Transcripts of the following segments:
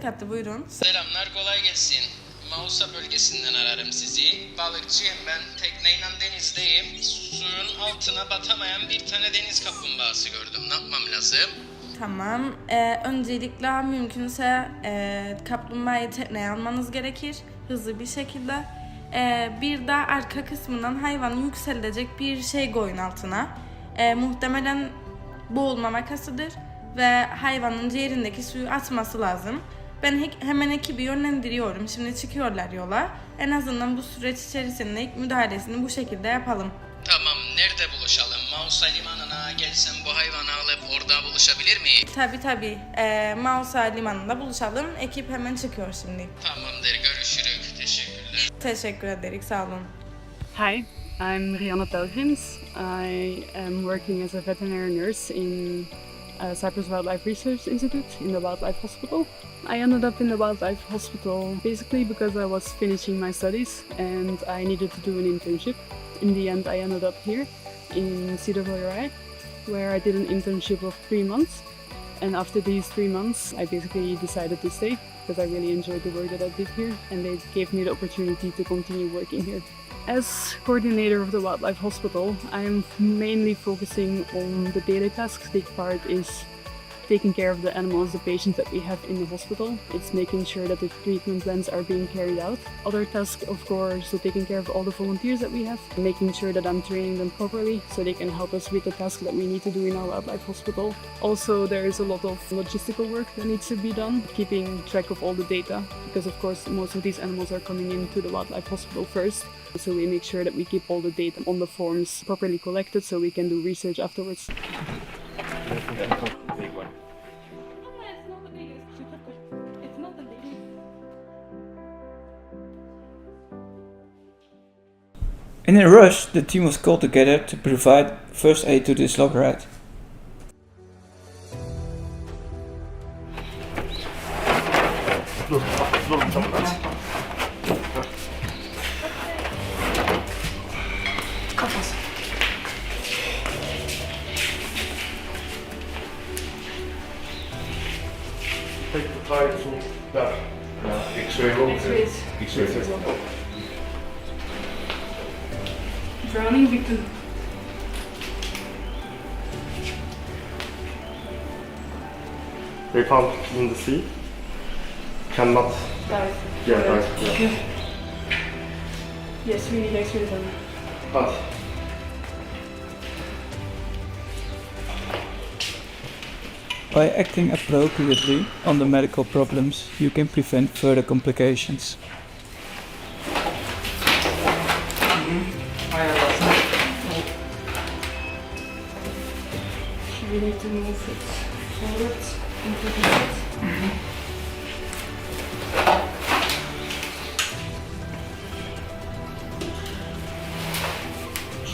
kattı, buyurun. Selamlar, kolay gelsin. Mausa bölgesinden ararım sizi. Balıkçıyım ben, tekneyle denizdeyim. Suyun altına batamayan bir tane deniz kaplumbağası gördüm. Ne yapmam lazım? Tamam. Öncelikle mümkünse kaplumbağayı tekneye almanız gerekir. Hızlı bir şekilde. Bir de arka kısmından hayvanı yükselilecek bir şey koyun altına. Muhtemelen boğulma makasıdır ve hayvanın ciğerindeki suyu atması lazım. Ben hemen ekibi yönlendiriyorum. Şimdi çıkıyorlar yola. En azından bu süreç içerisinde ilk müdahalesini bu şekilde yapalım. Tamam, nerede buluşalım? Mausa limanına gelsem bu hayvanı alıp orada buluşabilir miyiz? Tabii. Mausa limanında buluşalım. Ekip hemen çıkıyor şimdi. Tamamdır, görüşürüz. Teşekkürler. Teşekkür ederim, sağ olun. Hi, I'm Rihanna Pelgrims. I am working as a veterinary nurse in Cyprus Wildlife Research Institute in the Wildlife Hospital. I ended up in the Wildlife Hospital basically because I was finishing my studies and I needed to do an internship. In the end, I ended up here in CWRI, where I did an internship of 3 months. And after these 3 months, I basically decided to stay because I really enjoyed the work that I did here and they gave me the opportunity to continue working here. As coordinator of the Wildlife Hospital, I'm mainly focusing on the daily tasks. Big part is taking care of the animals, the patients that we have in the hospital. It's making sure that the treatment plans are being carried out. Other tasks, of course, so taking care of all the volunteers that we have, making sure that I'm training them properly so they can help us with the tasks that we need to do in our wildlife hospital. Also, there is a lot of logistical work that needs to be done, keeping track of all the data, because of course most of these animals are coming into the wildlife hospital first. So we make sure that we keep all the data on the forms properly collected so we can do research afterwards. In a rush, the team was called together to provide first aid to this loggerhead. Take the tire to that X-ray room. X-rays. Drowning victim. They found in the sea. Cannot. Dive. Yeah. Yes, we need X-rays on. But By acting appropriately on the medical problems, you can prevent further complications. We need to move it forward into the head.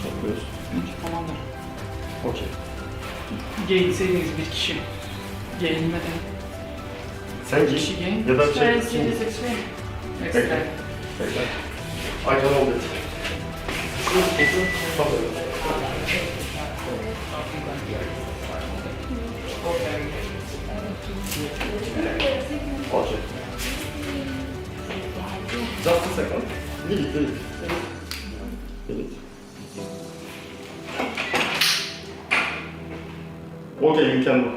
stopluyoruz. Tamamdır. Okey. Giyinseydiniz bir kişi. Giyinmeden. Sen giy. Kişi giyin. Ya da Ben şey. size seçmeyeyim. Bekle. Bekle. I can hold it. Okay. Just a second. Delete. Okay, you can do.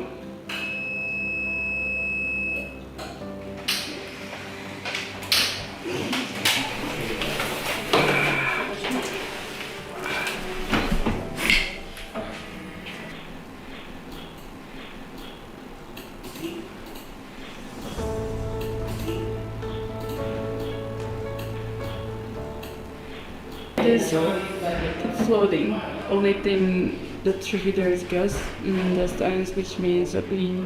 It is floating. Only thing that should be there is gas in intestines, which means that we...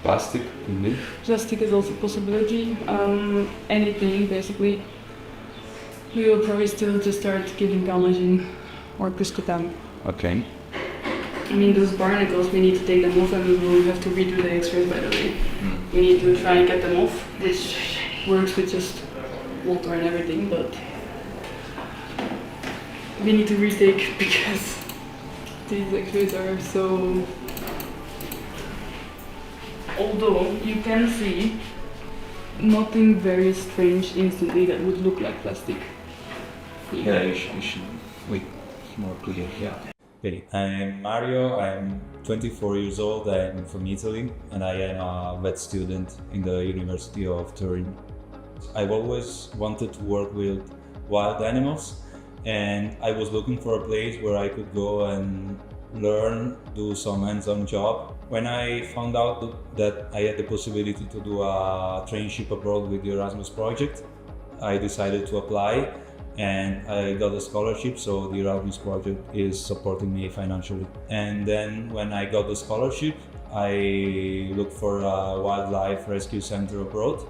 Plastic, indeed. Plastic is also a possibility. Anything, basically. We will probably still just start giving collagen or Cuscotam. Okay. I mean, those barnacles, we need to take them off and we will have to redo the x-rays, by the way. We need to try and get them off, which works with just water and everything, but we need to retake because these x-rays are so Although you can see nothing very strange instantly that would look like plastic. Yeah, you should wait more clear. Yeah. Okay, I'm Mario. I'm 24 years old. I'm from Italy, and I am a vet student in the University of Turin. I've always wanted to work with wild animals, and I was looking for a place where I could go and learn, do some hands-on job. When I found out that I had the possibility to do a traineeship abroad with the Erasmus project, I decided to apply, and I got a scholarship, so the Erasmus project is supporting me financially. And then when I got the scholarship, I looked for a wildlife rescue center abroad.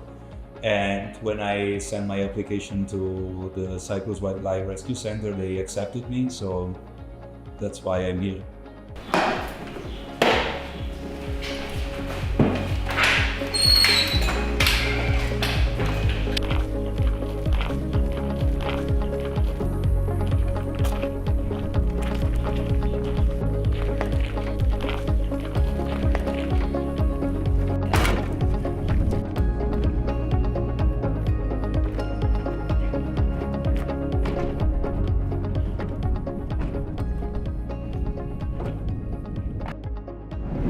And when I sent my application to the Cyprus Wildlife Rescue Center, they accepted me, so that's why I'm here.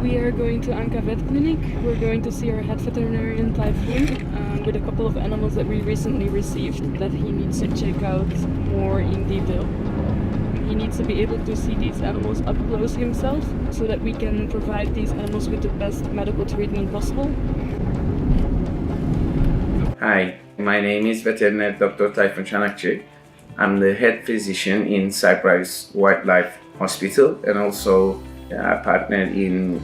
We are going to Anka Vet Clinic. We're going to see our head veterinarian Typhoon with a couple of animals that we recently received that he needs to check out more in detail. He needs to be able to see these animals up close himself so that we can provide these animals with the best medical treatment possible. Hi, my name is veterinary Dr. Tayfun Çanakçı. I'm the head physician in Cyprus Wildlife Hospital and also a partner in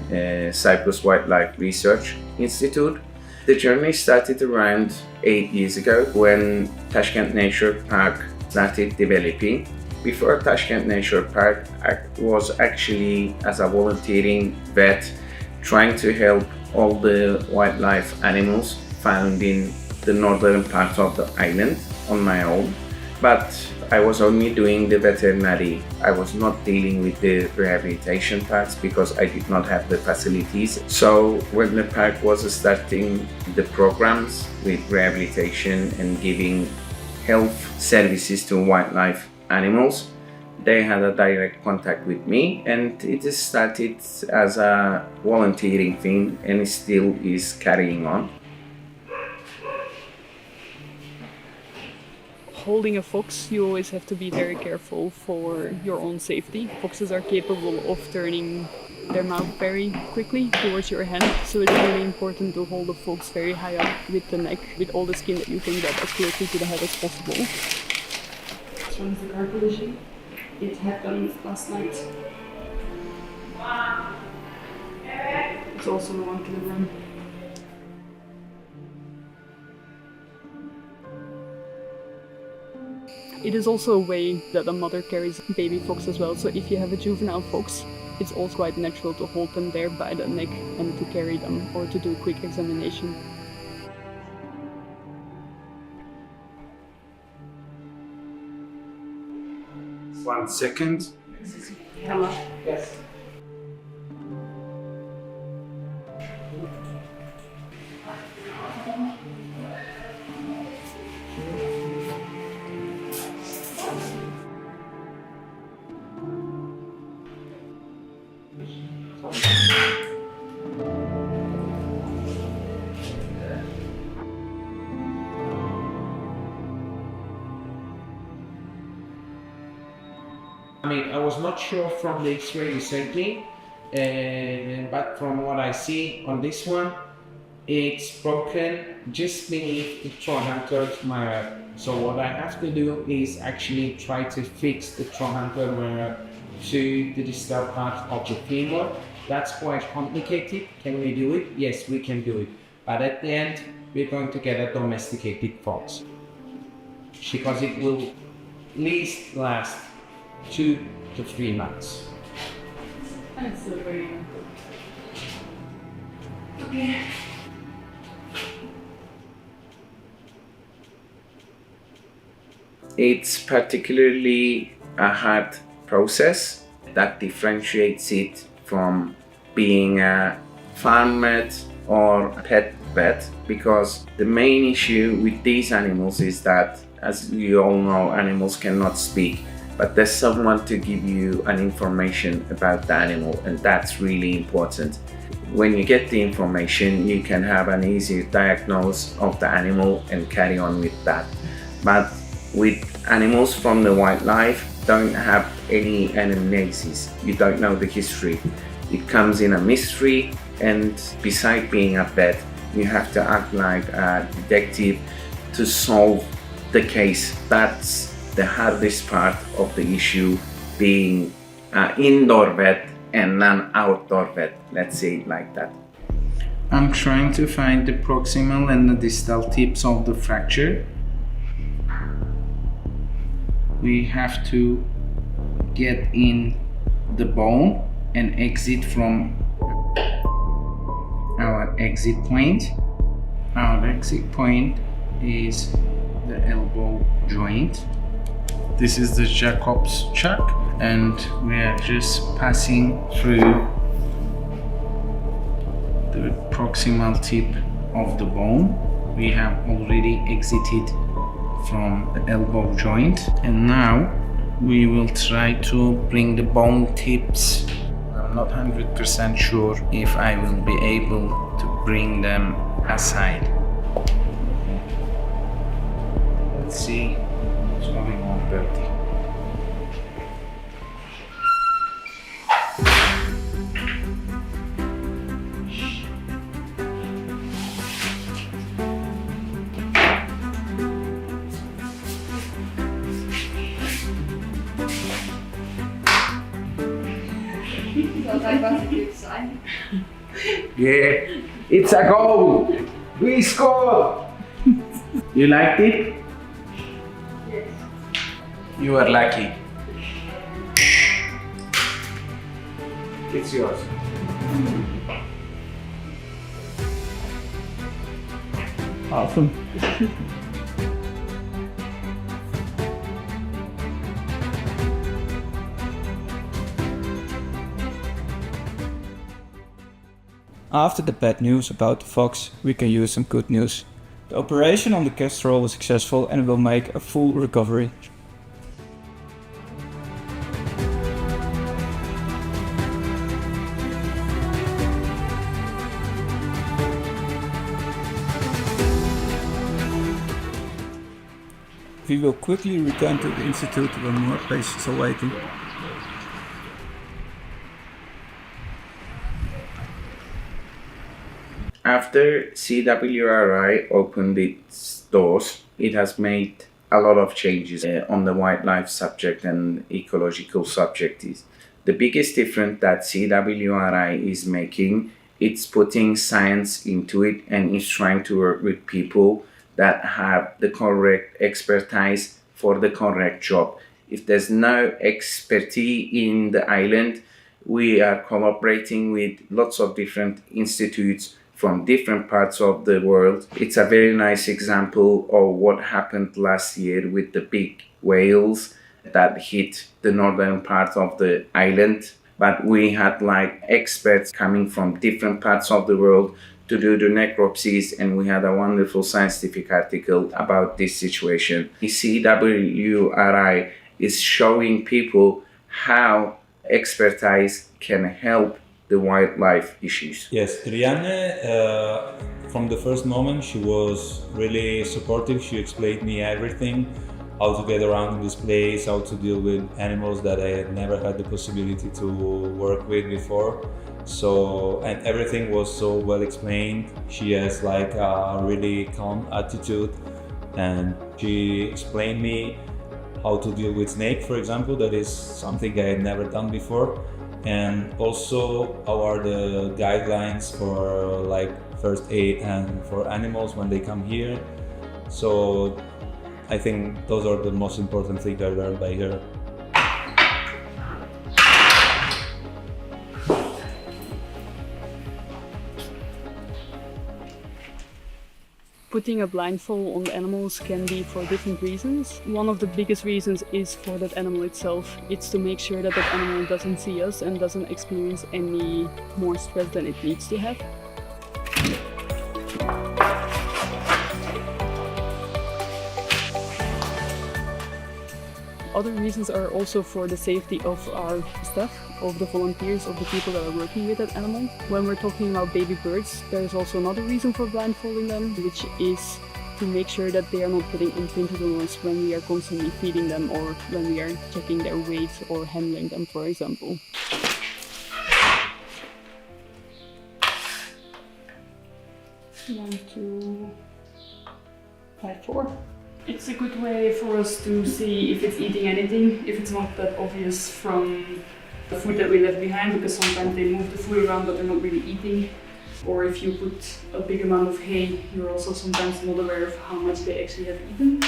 Cyprus Wildlife Research Institute. The journey started around 8 years ago when Tashkent Nature Park started developing. Before Tashkent Nature Park, I was actually as a volunteering vet trying to help all the wildlife animals found in the northern part of the island on my own. But I was only doing the veterinary. I was not dealing with the rehabilitation parts because I did not have the facilities. So when the park was starting the programs with rehabilitation and giving health services to wildlife animals, they had a direct contact with me, and it started as a volunteering thing and it still is carrying on. Holding a fox, you always have to be very careful for your own safety. Foxes are capable of turning their mouth very quickly towards your hand, so it's really important to hold the fox very high up with the neck, with all the skin that you can get as closely to the head as possible. This one's the car collision. It happened last night. It's also 1 kilogram. It is also a way that a mother carries baby fox as well, so if you have a juvenile fox, it's also quite natural to hold them there by the neck and to carry them or to do a quick examination. One second. Hello. Yes. I mean, I was not sure from the X-ray you sent me, but from what I see on this one, it's broken just beneath the trochanter mirror. So what I have to do is actually try to fix the trochanter mirror to the distal part of the femur. That's quite complicated. Can we do it? Yes, we can do it. But at the end, we're going to get a domesticated fox because it will at least last 2 to 3 months. That's so very Okay. It's particularly a hard process that differentiates it from being a farm vet or pet vet, because the main issue with these animals is that, as you all know, animals cannot speak, but there's someone to give you an information about the animal, and that's really important. When you get the information, you can have an easier diagnosis of the animal and carry on with that. But with animals from the wildlife, don't have any anamnesis. You don't know the history. It comes in a mystery, and beside being a vet, you have to act like a detective to solve the case. That's the hardest part of the issue, being an indoor vet and an outdoor vet, let's say it like that. I'm trying to find the proximal and the distal tips of the fracture. We have to get in the bone and exit from our exit point. Our exit point is the elbow joint. This is the Jacob's chuck, and we are just passing through the proximal tip of the bone. We have already exited from the elbow joint, and now we will try to bring the bone tips. I'm not 100% sure if I will be able to bring them aside. Let's see what's going on, Bertie. Yeah, it's a goal! We scored! You liked it? Yes. You are lucky. It's yours. Awesome. After the bad news about the fox, we can use some good news. The operation on the kestrel was successful and will make a full recovery. We will quickly return to the institute where more patients are waiting. After CWRI opened its doors, it has made a lot of changes on the wildlife subject and ecological subject. The biggest difference that CWRI is making, it's putting science into it, and it's trying to work with people that have the correct expertise for the correct job. If there's no expertise in the island, we are collaborating with lots of different institutes from different parts of the world. It's a very nice example of what happened last year with the big whales that hit the northern part of the island. But we had like experts coming from different parts of the world to do the necropsies, and we had a wonderful scientific article about this situation. The CWRI is showing people how expertise can help the wildlife issues. Yes, Rianne, from the first moment, she was really supportive. She explained me everything, how to get around in this place, how to deal with animals that I had never had the possibility to work with before. So, and everything was so well explained. She has like a really calm attitude, and she explained me how to deal with snake, for example. That is something I had never done before. And also how are the guidelines for like first aid and for animals when they come here. So I think those are the most important things I learned by her. Putting a blindfold on the animals can be for different reasons. One of the biggest reasons is for that animal itself. It's to make sure that that animal doesn't see us and doesn't experience any more stress than it needs to have. other reasons are also for the safety of our staff, of the volunteers, of the people that are working with that animal. When we're talking about baby birds, there's also another reason for blindfolding them, which is to make sure that they are not getting imprinted on us when we are constantly feeding them or when we are checking their weight or handling them, for example. 1, 2, 5, 4. It's a good way for us to see if it's eating anything, if it's not that obvious from the food that we left behind, because sometimes they move the food around but they're not really eating. Or if you put a big amount of hay, you're also sometimes not aware of how much they actually have eaten.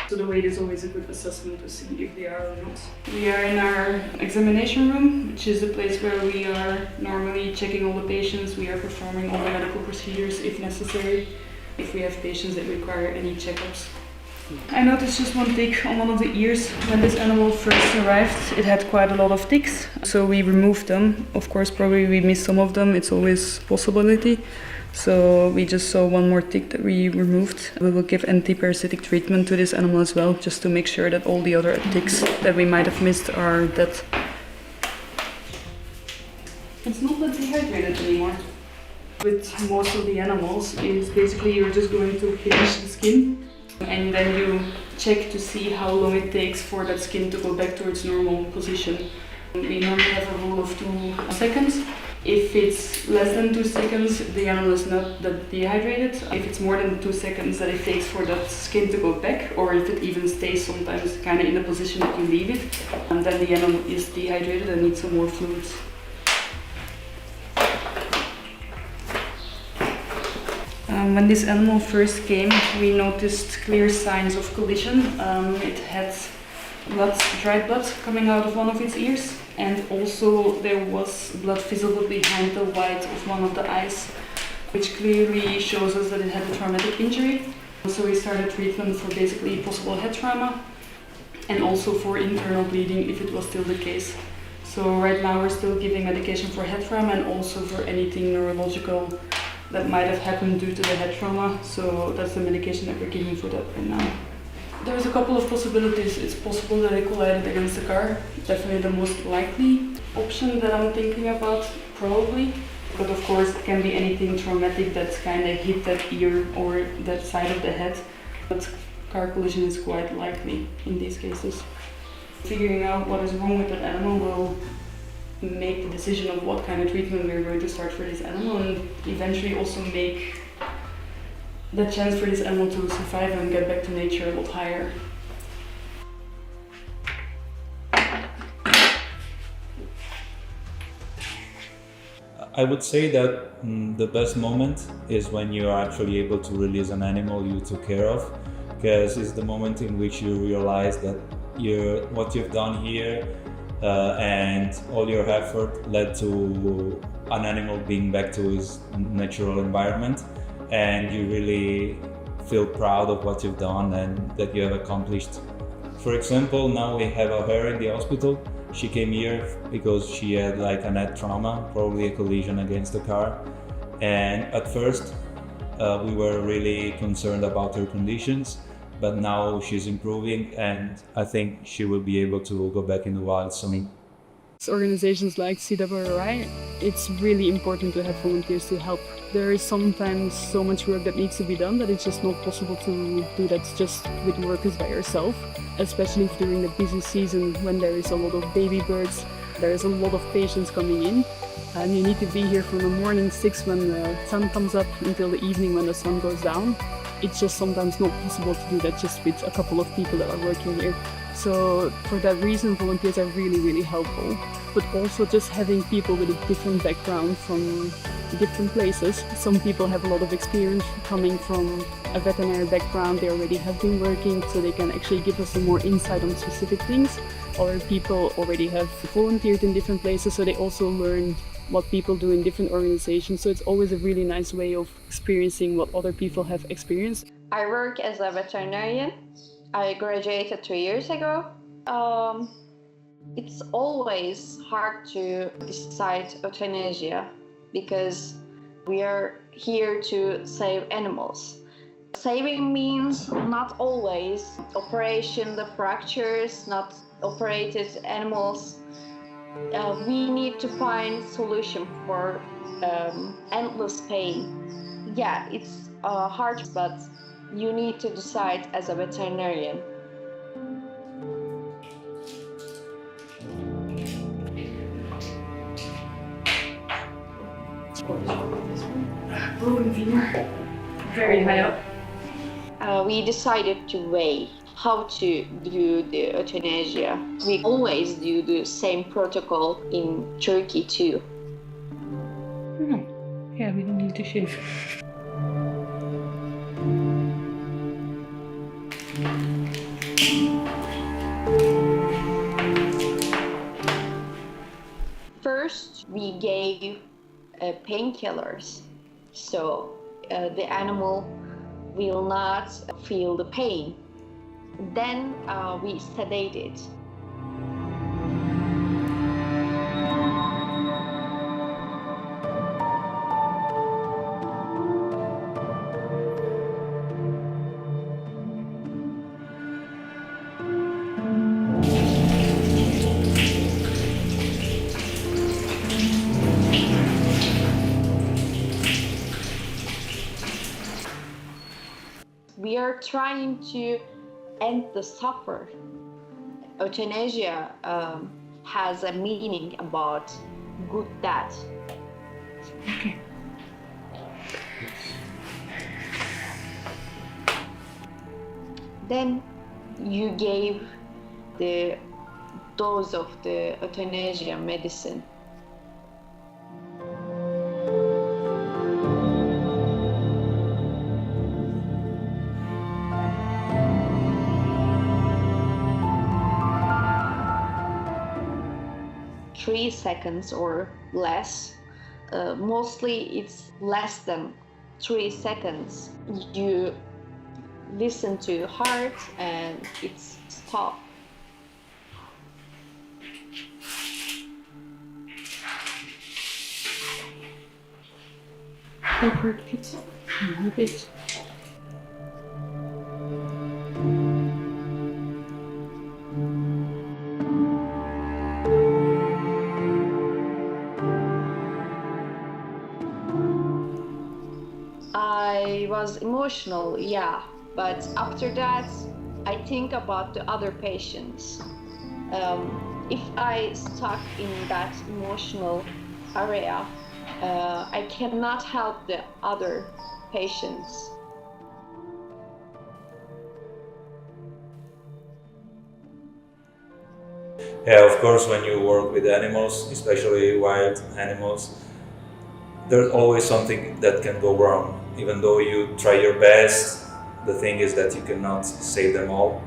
So the weight is always a good assessment to see if they are or not. We are in our examination room, which is a place where we are normally checking all the patients. We are performing all the medical procedures if necessary, if we have patients that require any checkups. I noticed just one tick on one of the ears. When this animal first arrived, it had quite a lot of ticks, so we removed them. Of course, probably we missed some of them, it's always a possibility. So we just saw one more tick that we removed. We will give anti-parasitic treatment to this animal as well, just to make sure that all the other ticks that we might have missed are dead. It's not that dehydrated anymore. With most of the animals, is basically you're just going to pinch the skin and then you check to see how long it takes for that skin to go back to its normal position. We normally have a rule of 2 seconds. If it's less than 2 seconds, the animal is not that dehydrated. If it's more than 2 seconds that it takes for that skin to go back, or if it even stays sometimes kind of in the position that you leave it, and then the animal is dehydrated and needs some more fluids. When this animal first came, we noticed clear signs of collision. It had dried blood coming out of one of its ears, and also there was blood visible behind the white of one of the eyes, which clearly shows us that it had a traumatic injury. So we started treatment for basically possible head trauma and also for internal bleeding if it was still the case. So right now we're still giving medication for head trauma and also for anything neurological that might have happened due to the head trauma. So that's the medication that we're giving for that right now. There's a couple of possibilities. It's possible that it collided against the car. Definitely the most likely option that I'm thinking about, probably. But of course, it can be anything traumatic that's kind of hit that ear or that side of the head. But car collision is quite likely in these cases. Figuring out what is wrong with that animal will make the decision of what kind of treatment we're going to start for this animal, and eventually also make the chance for this animal to survive and get back to nature a lot higher. I would say that the best moment is when you are actually able to release an animal you took care of, because it's the moment in which you realize that what you've done here and all your effort led to an animal being back to his natural environment, and you really feel proud of what you've done and that you have accomplished. For example, now we have her in the hospital. She came here because she had like a head trauma, probably a collision against the car. And at first we were really concerned about her conditions, but now she's improving and I think she will be able to go back in the wild soon. Organizations like CWRI, it's really important to have volunteers to help. There is sometimes so much work that needs to be done that it's just not possible to do that just with workers by yourself, especially during the busy season when there is a lot of baby birds, there is a lot of patients coming in, and you need to be here from the morning 6 when the sun comes up until the evening when the sun goes down. It's just sometimes not possible to do that just with a couple of people that are working here. So for that reason, volunteers are really, really helpful. But also just having people with a different background from different places. Some people have a lot of experience coming from a veterinary background. They already have been working, so they can actually give us some more insight on specific things. Other people already have volunteered in different places, so they also learn what people do in different organizations. So it's always a really nice way of experiencing what other people have experienced. I work as a veterinarian. I graduated 3 years ago. It's always hard to decide euthanasia because we are here to save animals. Saving means not always operation the fractures, not operated animals. We need to find solution for endless pain. Yeah, it's hard, but you need to decide as a veterinarian. Very high up. We decided to weigh how to do the euthanasia. We always do the same protocol in Turkey too. Yeah, we don't need to shave. First, we gave painkillers, so the animal will not feel the pain. Then we sedated. We are trying to end the suffer. Euthanasia has a meaning about good death. Okay. Then you gave the dose of the euthanasia medicine. Three seconds or less. Mostly it's less than 3 seconds. You listen to heart and it's stop. Perfect. A bit. I was emotional, yeah, but after that, I think about the other patients. If I stuck in that emotional area, I cannot help the other patients. Yeah, of course, when you work with animals, especially wild animals, there's always something that can go wrong. Even though you try your best, the thing is that you cannot save them all.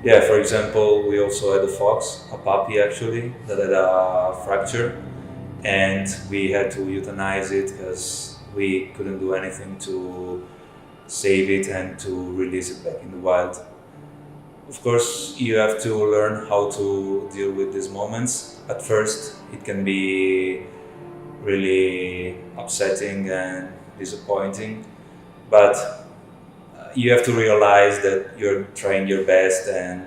Yeah, for example, we also had a fox, a puppy actually, that had a fracture, and we had to euthanize it because we couldn't do anything to save it and to release it back in the wild. Of course, you have to learn how to deal with these moments. At first, it can be really upsetting and disappointing, but you have to realize that you're trying your best and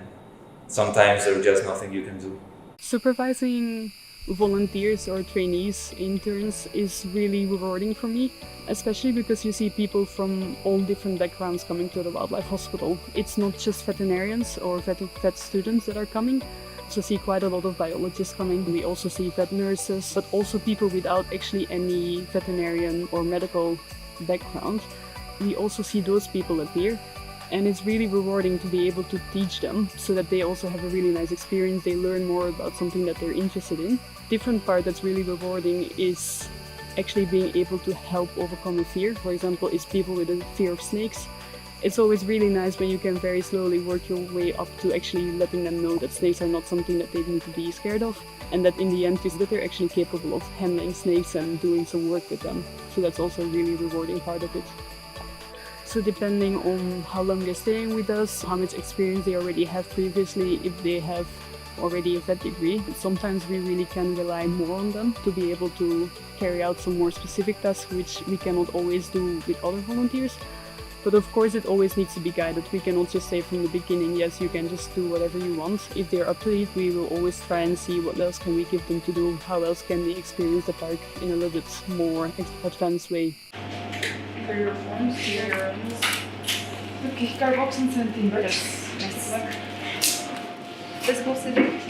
sometimes there's just nothing you can do. Supervising volunteers or trainees, interns is really rewarding for me, especially because you see people from all different backgrounds coming to the wildlife hospital. It's not just veterinarians or vet students that are coming. So see quite a lot of biologists coming. We also see vet nurses, but also people without actually any veterinarian or medical background. We also see those people appear. And it's really rewarding to be able to teach them so that they also have a really nice experience. They learn more about something that they're interested in. Different part that's really rewarding is actually being able to help overcome a fear. For example, is people with a fear of snakes. It's always really nice when you can very slowly work your way up to actually letting them know that snakes are not something that they need to be scared of, and that in the end is that they're actually capable of handling snakes and doing some work with them. So that's also a really rewarding part of it. So depending on how long they're staying with us, how much experience they already have previously, if they have already a vet degree, sometimes we really can rely more on them to be able to carry out some more specific tasks which we cannot always do with other volunteers. But of course it always needs to be guided. We cannot just say from the beginning, yes, you can just do whatever you want. If they're up to it, we will always try and see what else can we give them to do, how else can they experience the park in a little bit more advanced way. For your forms, your gift card box and 17 birds. Yes. Let's go sit it.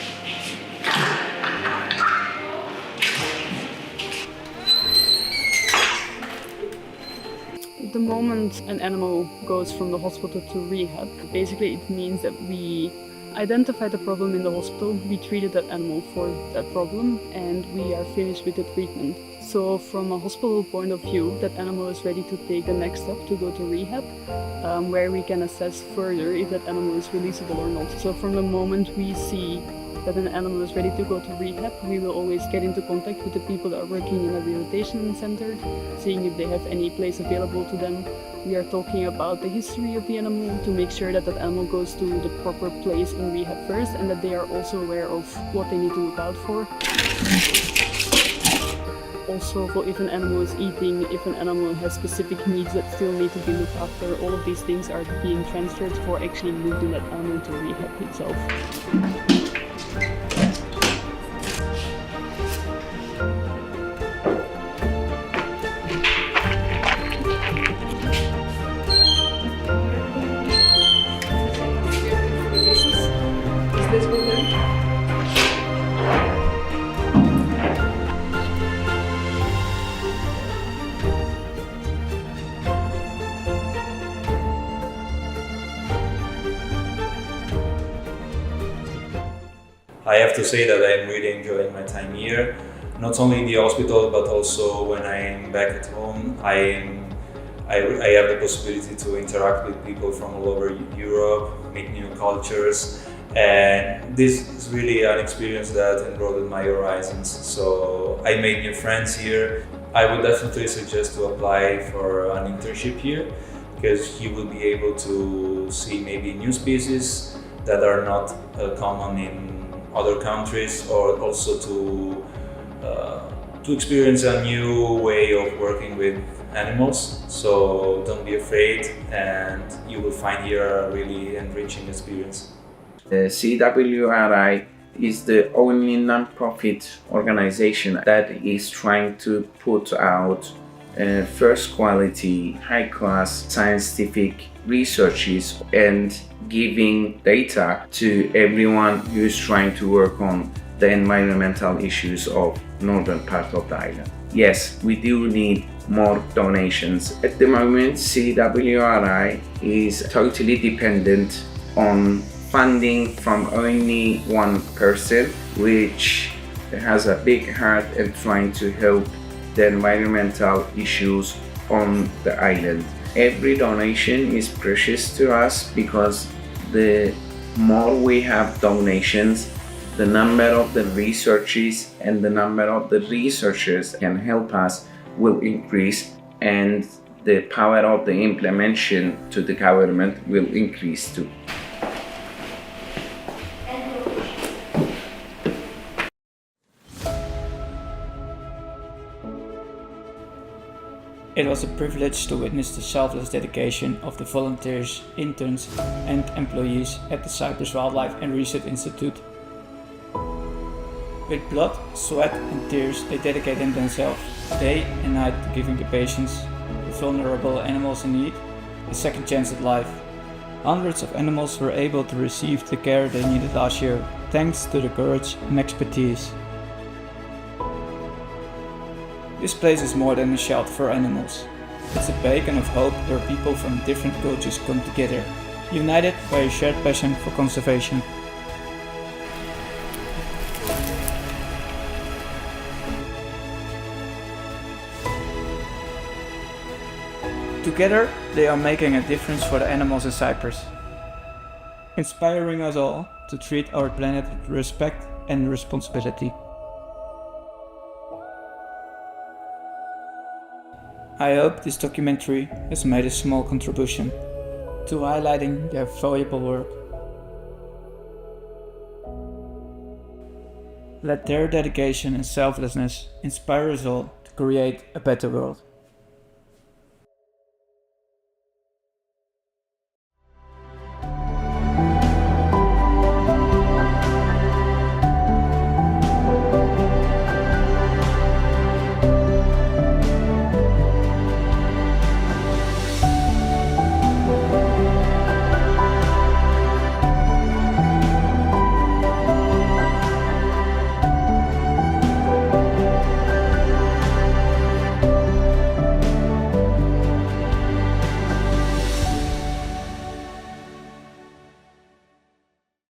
The moment an animal goes from the hospital to rehab, basically it means that we identify the problem in the hospital, we treated that animal for that problem, and we are finished with the treatment. So from a hospital point of view, that animal is ready to take the next step to go to rehab, where we can assess further if that animal is releasable or not. So from the moment we see that an animal is ready to go to rehab, we will always get into contact with the people that are working in a rehabilitation center, seeing if they have any place available to them. We are talking about the history of the animal to make sure that that animal goes to the proper place in rehab first, and that they are also aware of what they need to look out for. Also, for if an animal is eating, if an animal has specific needs that still need to be looked after, all of these things are being transferred for actually moving that animal to rehab itself. I have to say that I'm really enjoying my time here, not only in the hospital but also when I'm back at home. I have the possibility to interact with people from all over Europe, meet new cultures, and this is really an experience that broadened my horizons. So I made new friends here. I would definitely suggest to apply for an internship here, because you will be able to see maybe new species that are not common in other countries, or also to experience a new way of working with animals. So don't be afraid, and you will find here a really enriching experience. The CWRI is the only non-profit organization that is trying to put out first quality, high-class scientific researches and giving data to everyone who is trying to work on the environmental issues of northern part of the island. Yes, we do need more donations. At the moment, CWRI is totally dependent on funding from only one person, which has a big heart and trying to help the environmental issues on the island. Every donation is precious to us, because the more we have donations, the number of the researches and the number of the researchers can help us will increase, and the power of the implementation to the government will increase too. It was a privilege to witness the selfless dedication of the volunteers, interns and employees at the Cyprus Wildlife and Research Institute. With blood, sweat and tears, they dedicated themselves day and night to giving the patients, the vulnerable animals in need, a second chance at life. Hundreds of animals were able to receive the care they needed last year, thanks to the courage and expertise. This place is more than a shelter for animals. It's a beacon of hope where people from different cultures come together, united by a shared passion for conservation. Together, they are making a difference for the animals in Cyprus, inspiring us all to treat our planet with respect and responsibility. I hope this documentary has made a small contribution to highlighting their valuable work. Let their dedication and selflessness inspire us all to create a better world.